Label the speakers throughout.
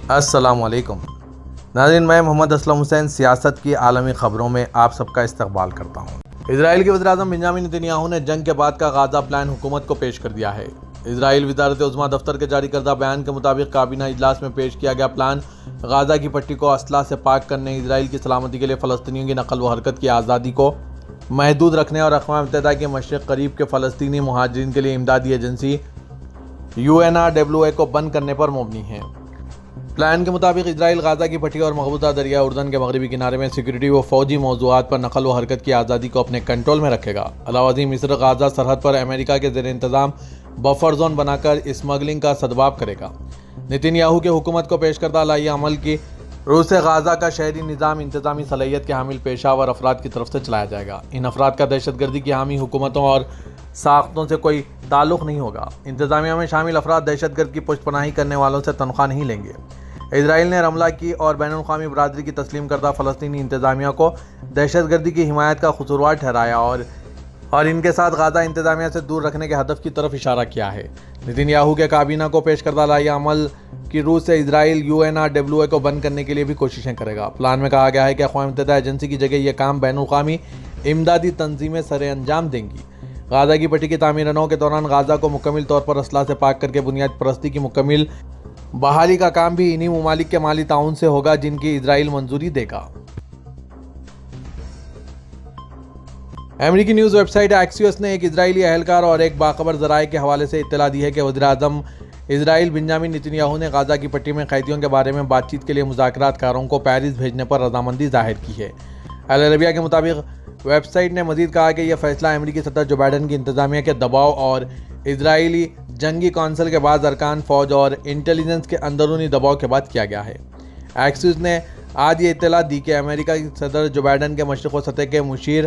Speaker 1: السلام علیکم ناظرین، میں محمد اسلم حسین سیاست کی عالمی خبروں میں آپ سب کا استقبال کرتا ہوں۔ اسرائیل کے وزیر اعظم بنیامین نتنیاہو نے جنگ کے بعد کا غزہ پلان حکومت کو پیش کر دیا ہے۔ اسرائیل وزارت عظمیٰ دفتر کے جاری کردہ بیان کے مطابق کابینہ اجلاس میں پیش کیا گیا پلان غزہ کی پٹی کو اسلحہ سے پاک کرنے، اسرائیل کی سلامتی کے لیے فلسطینیوں کی نقل و حرکت کی آزادی کو محدود رکھنے اور اقوام متحدہ کے مشرق قریب کے فلسطینی مہاجرین کے لیے امدادی ایجنسی UNRWA کو بند کرنے پر مبنی ہے۔ پلان کے مطابق اسرائیل غزہ کی پٹی اور مقبوضہ دریائے اردن کے مغربی کنارے میں سیکورٹی و فوجی موضوعات پر نقل و حرکت کی آزادی کو اپنے کنٹرول میں رکھے گا۔ علاوہ ازیں مصر غزہ سرحد پر امریکہ کے زیر انتظام بفر زون بنا کر اسمگلنگ کا سدباب کرے گا۔ نتنیاہو کی حکومت کو پیش کردہ لائحہ عمل کی روس سے غزہ کا شہری نظام انتظامی صلاحیت کے حامل پیشہ ور افراد کی طرف سے چلایا جائے گا۔ ان افراد کا دہشت گردی کی حامی حکومتوں اور ساختوں سے کوئی تعلق نہیں ہوگا۔ انتظامیہ میں شامل افراد دہشت گرد کی پشت پناہی کرنے والوں سے تنخواہ نہیں لیں گے۔ اسرائیل نے رملہ کی اور بین الاقوامی برادری کی تسلیم کردہ فلسطینی انتظامیہ کو دہشت گردی کی حمایت کا قصوروار ٹھہرایا اور ان کے ساتھ غزہ انتظامیہ سے دور رکھنے کے ہدف کی طرف اشارہ کیا ہے۔ نتنیاہو کے کابینہ کو پیش کردہ لائحہ عمل کی روس سے اسرائیل UNRWA کو بند کرنے کے لیے بھی کوششیں کرے گا۔ پلان میں کہا گیا ہے کہ اقوام متحدہ ایجنسی کی جگہ یہ کام بین الاقوامی امدادی تنظیمیں سر انجام دیں گی۔ غزہ کی پٹی کی تعمیر 9 کے دوران غزہ کو مکمل طور پر اسلحہ سے پاک کر کے بنیاد پرستی کی مکمل بحالی کا کام بھی انہی ممالک کے مالی تعاون سے ہوگا جن کی اسرائیل منظوری دے گا۔ امریکی نیوز ویب سائٹ ایکسیوس نے ایک اسرائیلی اہلکار اور ایک باخبر ذرائع کے حوالے سے اطلاع دی ہے کہ وزیر اعظم اسرائیل بنیامین نتنیاہو نے غزہ کی پٹی میں قیدیوں کے بارے میں بات چیت کے لیے مذاکرات کاروں کو پیرس بھیجنے پر رضامندی ظاہر کی ہے۔ العربیہ کے مطابق ویب سائٹ نے مزید کہا کہ یہ فیصلہ امریکی صدر جو بائیڈن کی انتظامیہ کے دباؤ اور اسرائیلی جنگی کونسل کے بعض ارکان فوج اور انٹیلیجنس کے اندرونی دباؤ کے بعد کیا گیا ہے۔ ایکسیوس نے آج یہ اطلاع دی کہ امریکہ کی صدر جو بائیڈن کے مشرق و سطح کے مشیر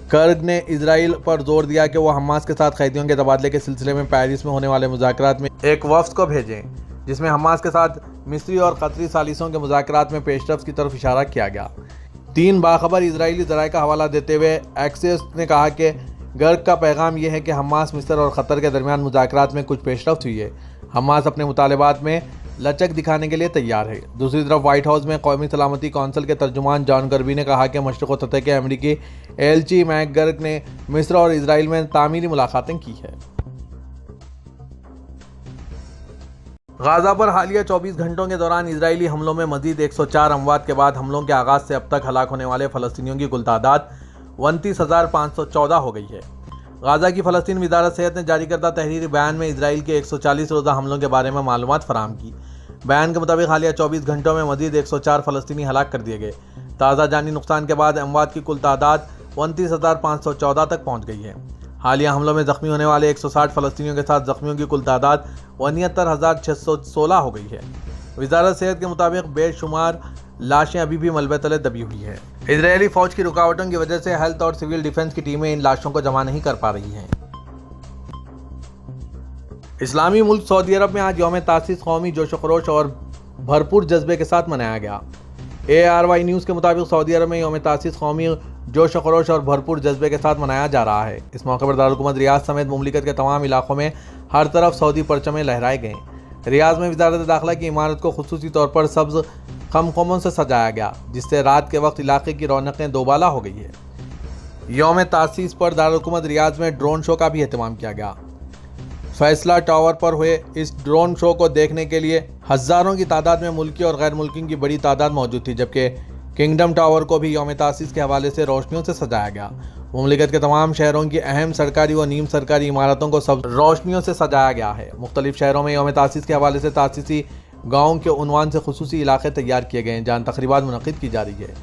Speaker 1: کرگ نے اسرائیل پر زور دیا کہ وہ حماس کے ساتھ قیدیوں کے تبادلے کے سلسلے میں پیرس میں ہونے والے مذاکرات میں ایک وفد کو بھیجیں، جس میں حماس کے ساتھ مصری اور قطری ثالثوں کے مذاکرات میں پیش رفت کی طرف اشارہ کیا گیا۔ 3 باخبر اسرائیلی ذرائع کا حوالہ دیتے ہوئے ایکسیوس نے کہا کہ گرگ کا پیغام یہ ہے کہ حماس، مصر اور قطر کے درمیان مذاکرات میں کچھ پیش رفت ہوئی ہے۔ حماس اپنے مطالبات میں لچک دکھانے کے لیے تیار ہے۔ دوسری طرف وائٹ ہاؤس میں قومی سلامتی کونسل کے ترجمان جان کربی نے کہا کہ مشرق و سطح کے امریکی ایلچی میک گرگ نے مصر اور اسرائیل میں تعمیری ملاقاتیں کی ہیں۔ غزہ پر حالیہ 24 گھنٹوں کے دوران اسرائیلی حملوں میں مزید 104 اموات کے بعد حملوں کے آغاز سے اب تک ہلاک ہونے والے فلسطینیوں کی کل تعداد 29,514 ہو گئی ہے۔ غزہ کی فلسطین وزارت صحت نے جاری کردہ تحریری بیان میں اسرائیل کے 140 روزہ حملوں کے بارے میں معلومات فراہم کی۔ بیان کے مطابق حالیہ 24 گھنٹوں میں مزید 104 فلسطینی ہلاک کر دیے گئے۔ تازہ جانی نقصان کے بعد اموات کی کل تعداد 29,514 تک پہنچ گئی ہے۔ حالیہ حملوں میں زخمی ہونے والے 160 فلسطینیوں کے ساتھ زخمیوں کی کل تعداد 69,616 ہو گئی ہے۔ وزارت صحت کے مطابق بے شمار لاشیں ابھی بھی ملبے تلے دبی ہوئی ہیں۔ اسرائیلی فوج کی رکاوٹوں کی وجہ سے ہیلتھ اور سول ڈیفنس کی ٹیمیں ان لاشوں کو جمع نہیں کر پا رہی ہیں۔ اسلامی ملک سعودی عرب میں آج یوم تاسیس قومی جوش و خروش اور بھرپور جذبے کے ساتھ منایا گیا۔ ARY نیوز کے مطابق سعودی عرب میں یوم تاسیس قومی جوش و خروش اور بھرپور جذبے کے ساتھ منایا جا رہا ہے۔ اس موقع پر دارالحکومت ریاض سمیت مملکت کے تمام علاقوں میں ہر طرف سعودی پرچمیں لہرائے گئے۔ ریاض میں وزارت داخلہ کی عمارت کو خصوصی طور پر سبز خمخموں سے سجایا گیا، جس سے رات کے وقت علاقے کی رونقیں دوبالا ہو گئی ہے۔ یوم تاسیس پر دارالحکومت ریاض میں ڈرون شو کا بھی اہتمام کیا گیا۔ فیصلہ ٹاور پر ہوئے اس ڈرون شو کو دیکھنے کے لیے ہزاروں کی تعداد میں ملکی اور غیر ملکی کی بڑی تعداد موجود تھی، جبکہ کنگڈم ٹاور کو بھی یوم تاسیس کے حوالے سے روشنیوں سے سجایا گیا۔ مملکت کے تمام شہروں کی اہم سرکاری و نیم سرکاری عمارتوں کو سبز روشنیوں سے سجایا گیا ہے۔ مختلف شہروں میں یوم تاسیس کے حوالے سے تاسیسی گاؤں کے عنوان سے خصوصی علاقے تیار کیے گئے ہیں جہاں تقریبات منعقد کی جا رہی ہے۔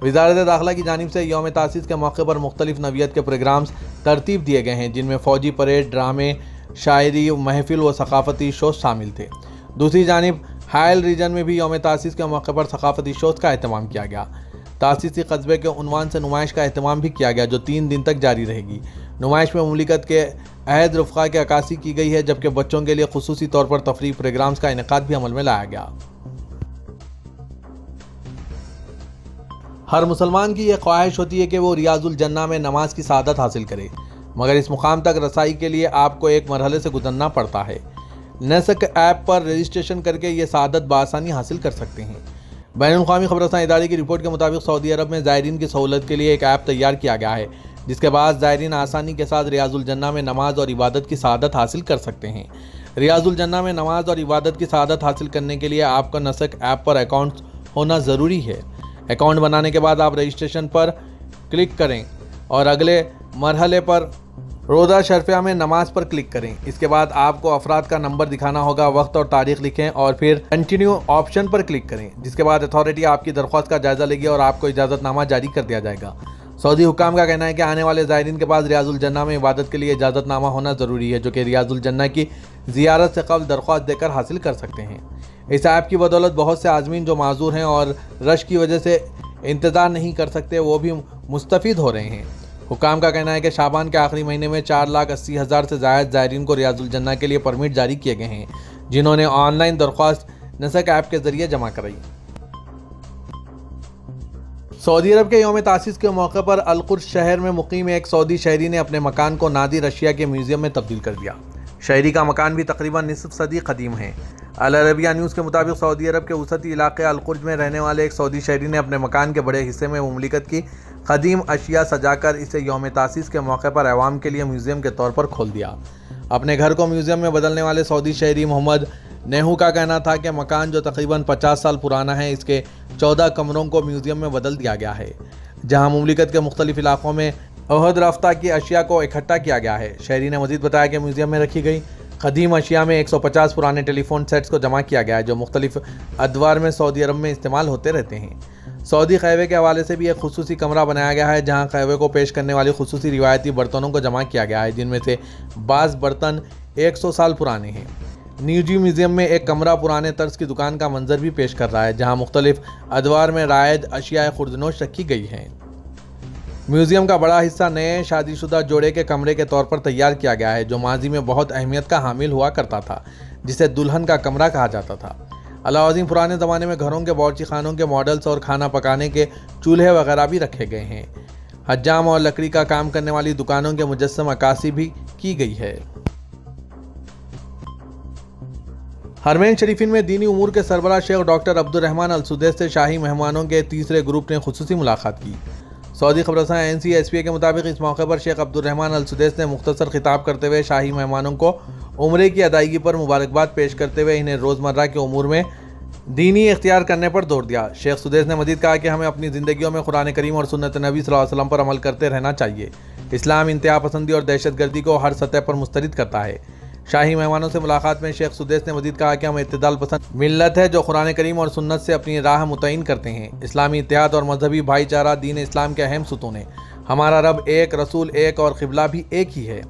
Speaker 1: وزارت داخلہ کی جانب سے یوم تاسیس کے موقع پر مختلف نوعیت کے پروگرامز ترتیب دیے گئے ہیں، جن میں فوجی پریڈ، ڈرامے، شاعری، محفل و ثقافتی شوز شامل تھے۔ دوسری جانب حائل ریجن میں بھی یوم تاسیس کے موقع پر ثقافتی شوز کا اہتمام کیا گیا۔ تاسیسی قصبے کے عنوان سے نمائش کا اہتمام بھی کیا گیا جو 3 دن تک جاری رہے گی۔ نمائش میں مملکت کے عہد رفقا کی عکاسی کی گئی ہے، جبکہ بچوں کے لیے خصوصی طور پر تفریح پروگرامز کا انعقاد بھی عمل میں لایا گیا۔ ہر مسلمان کی یہ خواہش ہوتی ہے کہ وہ ریاض الجنہ میں نماز کی سعادت حاصل کرے، مگر اس مقام تک رسائی کے لیے آپ کو ایک مرحلے سے گزرنا پڑتا ہے۔ نسک ایپ پر رجسٹریشن کر کے یہ سعادت بآسانی حاصل کر سکتے ہیں۔ بین الاقوامی خبررساں ادارے کی رپورٹ کے مطابق سعودی عرب میں زائرین کی سہولت کے لیے ایک ایپ تیار کیا گیا ہے، جس کے بعد زائرین آسانی کے ساتھ ریاض الجنہ میں نماز اور عبادت کی سعادت حاصل کر سکتے ہیں۔ ریاض الجنہ میں نماز اور عبادت کی سعادت حاصل کرنے کے لیے آپ کا نسک ایپ پر اکاؤنٹ ہونا ضروری ہے۔ اکاؤنٹ بنانے کے بعد آپ رجسٹریشن پر کلک کریں اور اگلے مرحلے پر روزہ شرفیہ میں نماز پر کلک کریں۔ اس کے بعد آپ کو افراد کا نمبر دکھانا ہوگا، وقت اور تاریخ لکھیں اور پھر کنٹینیو آپشن پر کلک کریں، جس کے بعد اتھارٹی آپ کی درخواست کا جائزہ لے گی اور آپ کو اجازت نامہ جاری کر دیا جائے گا۔ سعودی حکام کا کہنا ہے کہ آنے والے زائرین کے پاس ریاض الجنہ میں عبادت کے لیے اجازت نامہ ہونا ضروری ہے، جو کہ ریاض الجنہ کی زیارت سے قبل درخواست دے کر حاصل کر سکتے ہیں۔ اس ایپ کی بدولت بہت سے عازمین جو معذور ہیں اور رش کی وجہ سے انتظار نہیں کر سکتے، وہ بھی مستفید ہو رہے ہیں۔ حکام کا کہنا ہے کہ شعبان کے آخری مہینے میں 4,80,000 سے زائد زائرین کو ریاض الجنہ کے لیے پرمٹ جاری کیے گئے ہیں، جنہوں نے آن لائن درخواست نسک ایپ کے ذریعے جمع کرائی۔ سعودی عرب کے یوم تاسیس کے موقع پر القدس شہر میں مقیم ایک سعودی شہری نے اپنے مکان کو نادر اشیاء کے میوزیم میں تبدیل کر دیا۔ شہری کا مکان بھی تقریباً نصف صدی قدیم ہے۔ العربیہ نیوز کے مطابق سعودی عرب کے وسطی علاقے القدس میں رہنے والے ایک سعودی شہری نے اپنے مکان کے بڑے حصے میں مملکت کی قدیم اشیاء سجا کر اسے یوم تاسیس کے موقع پر عوام کے لیے میوزیم کے طور پر کھول دیا۔ اپنے گھر کو میوزیم میں بدلنے والے سعودی شہری محمد نیہو کا کہنا تھا کہ مکان جو تقریباً 50 سال پرانا ہے، اس کے 14 کمروں کو میوزیم میں بدل دیا گیا ہے، جہاں مملکت کے مختلف علاقوں میں عہد رفتہ کی اشیاء کو اکٹھا کیا گیا ہے۔ شہری نے مزید بتایا کہ میوزیم میں رکھی گئی قدیم اشیاء میں 150 پرانے ٹیلی فون سیٹس کو جمع کیا گیا ہے، جو مختلف ادوار میں سعودی عرب میں استعمال ہوتے رہتے ہیں۔ سعودی قہوے کے حوالے سے بھی ایک خصوصی کمرہ بنایا گیا ہے، جہاں قہوے کو پیش کرنے والی خصوصی روایتی برتنوں کو جمع کیا گیا ہے، جن میں سے بعض برتن 100 سال پرانے ہیں۔ نیوجی میوزیم میں ایک کمرہ پرانے طرز کی دکان کا منظر بھی پیش کر رہا ہے، جہاں مختلف ادوار میں رائج اشیاء خوردنوش رکھی گئی ہیں۔ میوزیم کا بڑا حصہ نئے شادی شدہ جوڑے کے کمرے کے طور پر تیار کیا گیا ہے، جو ماضی میں بہت اہمیت کا حامل ہوا کرتا تھا، جسے دلہن کا کمرہ کہا جاتا تھا۔ علاوہ ازیں پرانے زمانے میں گھروں کے باورچی خانوں کے ماڈلز اور کھانا پکانے کے چولہے وغیرہ بھی رکھے گئے ہیں۔ حجام اور لکڑی کا کام کرنے والی دکانوں کے مجسم عکاسی بھی کی گئی ہے۔ حرمین شریفین میں دینی امور کے سربراہ شیخ ڈاکٹر عبد الرحمن السدیس سے شاہی مہمانوں کے تیسرے گروپ نے خصوصی ملاقات کی۔ سعودی خبررساں NCSPA کے مطابق اس موقع پر شیخ عبد الرحمن السدیس نے مختصر خطاب کرتے ہوئے شاہی مہمانوں کو عمرے کی ادائیگی پر مبارکباد پیش کرتے ہوئے انہیں روزمرہ کے امور میں دینی اختیار کرنے پر زور دیا۔ شیخ سدیس نے مزید کہا کہ ہمیں اپنی زندگیوں میں قرآن کریم اور سنت نبی صلی اللہ علیہ وسلم پر عمل کرتے رہنا چاہیے۔ اسلام انتہا پسندی اور دہشت گردی کو ہر سطح پر مسترد کرتا ہے۔ شاہی مہمانوں سے ملاقات میں شیخ سدیس نے مزید کہا کہ ہم اعتدال پسند ملت ہے جو قرآن کریم اور سنت سے اپنی راہ متعین کرتے ہیں۔ اسلامی اتحاد اور مذہبی بھائی چارہ دین اسلام کے اہم ستون ہیں۔ ہمارا رب ایک، رسول ایک اور قبلہ بھی ایک ہی ہے۔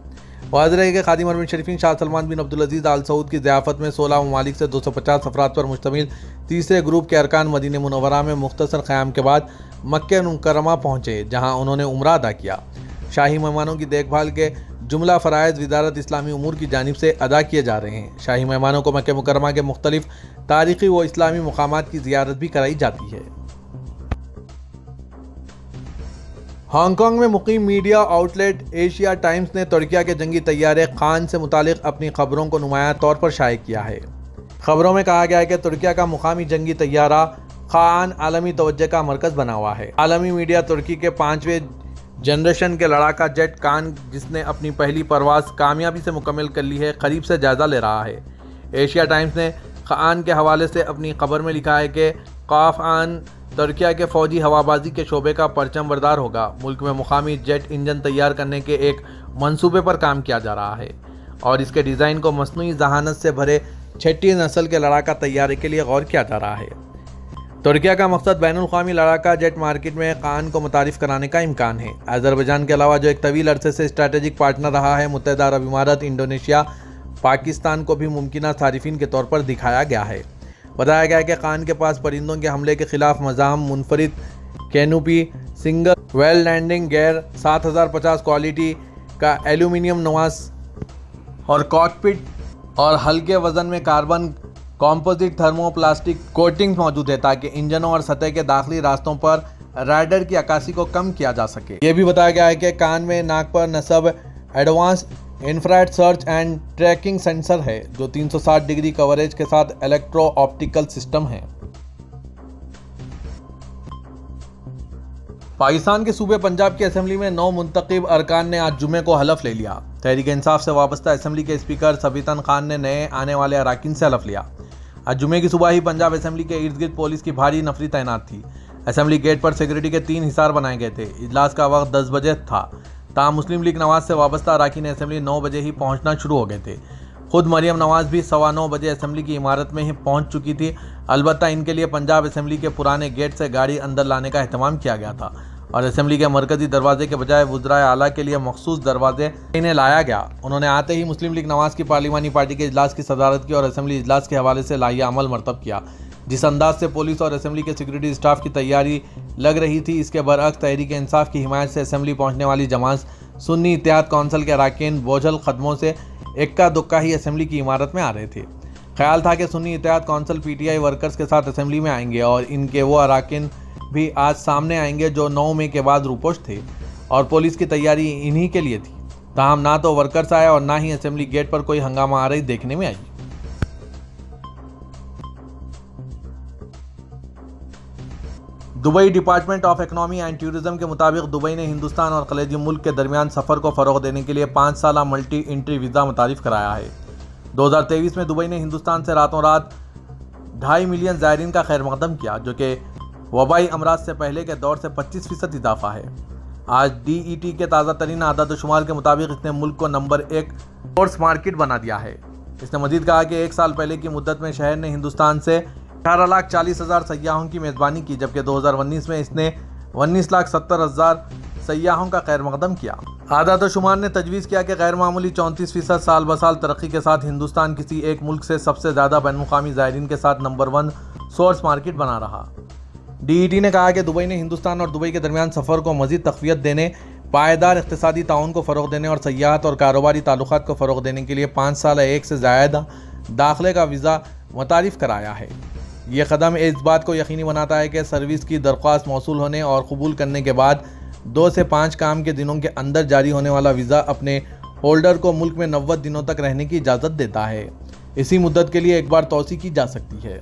Speaker 1: واضح ہے کہ خادم حرمین شریفین شاہ سلمان بن عبدالعزیز آل سعود کی ضیافت میں 16 ممالک سے 250 افراد پر مشتمل تیسرے گروپ کے ارکان مدینہ منورہ میں مختصر قیام کے بعد مکہ مکرمہ پہنچے، جہاں انہوں نے عمرہ ادا کیا۔ شاہی مہمانوں کی دیکھ بھال کے جملہ فرائض وزارت اسلامی امور کی جانب سے ادا کیے جا رہے ہیں۔ شاہی مہمانوں کو مکہ مکرمہ کے مختلف تاریخی و اسلامی مقامات کی زیارت بھی کرائی جاتی ہے۔ ہانگ کانگ میں مقیم media outlet Asia Times نے ترکیہ کے جنگی طیارے قان سے متعلق اپنی خبروں کو نمایاں طور پر شائع کیا ہے۔ خبروں میں کہا گیا ہے کہ ترکیہ کا مقامی جنگی طیارہ قان عالمی توجہ کا مرکز بنا ہوا ہے۔ عالمی میڈیا ترکی کے 5ویں جنریشن کے لڑاکا جیٹ قان، جس نے اپنی پہلی پرواز کامیابی سے مکمل کر لی ہے، قریب سے جائزہ لے رہا ہے۔ ایشیا ٹائمز نے قان کے حوالے سے اپنی خبر میں لکھا ہے کہ قان ترکیہ کے فوجی ہوابازی کے شعبے کا پرچم بردار ہوگا۔ ملک میں مقامی جیٹ انجن تیار کرنے کے ایک منصوبے پر کام کیا جا رہا ہے اور اس کے ڈیزائن کو مصنوعی ذہانت سے بھرے 6ٹھی نسل کے لڑاکا طیارے کے لیے غور کیا جا رہا ہے۔ ترکیہ کا مقصد بین الاقوامی لڑاکا جیٹ مارکیٹ میں قان کو متعارف کرانے کا امکان ہے۔ آذربائیجان کے علاوہ جو ایک طویل عرصے سے اسٹریٹجک پارٹنر رہا ہے، متحدہ عرب امارات، انڈونیشیا، پاکستان کو بھی ممکنہ صارفین کے طور پر دکھایا گیا ہے۔ بتایا گیا ہے کہ قان کے پاس پرندوں کے حملے کے خلاف مزاحم، منفرد canopy, single wheel landing gear, 7050 quality کا ایلومینیم نواس اور کاکپٹ اور ہلکے وزن میں carbon composite thermoplastic coating موجود ہے، تاکہ انجنوں اور سطح کے داخلی راستوں پر رائڈر کی عکاسی کو کم کیا جا سکے۔ یہ بھی بتایا گیا ہے کہ قان میں ناک پر نصب advance infrared search and tracking sensor ہے جو 360 ڈگری کوریج کے ساتھ الیکٹرو آپٹیکل سسٹم ہے۔ پاکستان کے صوبے پنجاب کی اسمبلی میں 9 منتخب ارکان نے آج جمعے کو حلف لے لیا۔ تحریک انصاف سے وابستہ اسمبلی کے اسپیکر سبیتن خان نے نئے آنے والے اراکین سے حلف لیا۔ آج جمعے کی صبح ہی پنجاب اسمبلی کے ارد گرد پولیس کی بھاری نفری تعینات تھی۔ اسمبلی گیٹ پر سیکورٹی کے 3 حصار بنائے گئے تھے۔ اجلاس کا وقت 10 بجے تھا، تاہم مسلم لیگ نواز سے وابستہ اراکین اسمبلی 9 بجے ہی پہنچنا شروع ہو گئے تھے۔ خود مریم نواز بھی 9:15 بجے اسمبلی کی عمارت میں ہی پہنچ چکی تھی۔ البتہ ان کے لیے پنجاب اسمبلی کے پرانے گیٹ سے گاڑی اندر لانے کا اہتمام کیا گیا تھا اور اسمبلی کے مرکزی دروازے کے بجائے وزرائے اعلیٰ کے لیے مخصوص دروازے انہیں لایا گیا۔ انہوں نے آتے ہی مسلم لیگ نواز کی پارلیمانی پارٹی کے اجلاس کی صدارت کی اور اسمبلی اجلاس کے حوالے سے لائحہ عمل مرتب کیا۔ جس انداز سے پولیس اور اسمبلی کے سیکورٹی اسٹاف کی تیاری لگ رہی تھی، اس کے برعکس تحریک انصاف کی حمایت سے اسمبلی پہنچنے والی جماعت سنی اتحاد کونسل کے اراکین بوجھل قدموں سے اکا دکا ہی اسمبلی کی عمارت میں آ رہے تھے۔ خیال تھا کہ سنی اتحاد council P T I workers کے ساتھ اسمبلی میں آئیں گے اور ان کے وہ اراکین بھی آج سامنے آئیں گے جو 9 مئی کے بعد روپوش تھے اور پولیس کی تیاری انہی کے لیے تھی۔ تاہم نہ تو ورکرز آئے اور نہ ہی اسمبلی گیٹ پر کوئی ہنگامہ آ رہی دیکھنے میں آئی۔ Dubai department of economy and tourism کے مطابق دبئی نے ہندوستان اور خلیجی ملک کے درمیان سفر کو فروغ دینے کے لیے 5 سالہ ملٹی انٹری ویزا متعارف کرایا ہے۔ 2023 میں دبئی نے ہندوستان سے راتوں رات 2.5 ملین زائرین کا خیر مقدم کیا، جو کہ وبائی امراض سے پہلے کے دور سے 25% اضافہ ہے۔ آج ڈی ای ٹی کے تازہ ترین اعداد و شمار کے مطابق اس نے ملک کو نمبر 1 ٹورسٹ مارکیٹ بنا دیا ہے۔ اس نے مزید کہا کہ 1 سال پہلے کی مدت میں شہر نے ہندوستان سے 18,40,000 سیاحوں کی میزبانی کی، جبکہ 2019 میں اس نے 19,70,000 سیاحوں کا خیر مقدم کیا۔ اعداد و شمار نے تجویز کیا کہ غیر معمولی 34% سال بسال ترقی کے ساتھ ہندوستان کسی ایک ملک سے سب سے زیادہ بین الاقوامی زائرین کے ساتھ نمبر 1 سورس مارکیٹ بنا رہا۔ ڈی ای ٹی نے کہا کہ دبئی نے ہندوستان اور دبئی کے درمیان سفر کو مزید تقویت دینے، پائیدار اقتصادی تعاون کو فروغ دینے اور سیاحت اور کاروباری تعلقات کو فروغ دینے کے لیے 5 سالہ 1 سے زائد داخلے کا ویزا متعارف کرایا ہے۔ یہ قدم اس بات کو یقینی بناتا ہے کہ سروس کی درخواست موصول ہونے اور قبول کرنے کے بعد 2 سے 5 کام کے دنوں کے اندر جاری ہونے والا ویزا اپنے ہولڈر کو ملک میں 90 دنوں تک رہنے کی اجازت دیتا ہے۔ اسی مدت کے لیے ایک بار توسیع کی جا سکتی ہے۔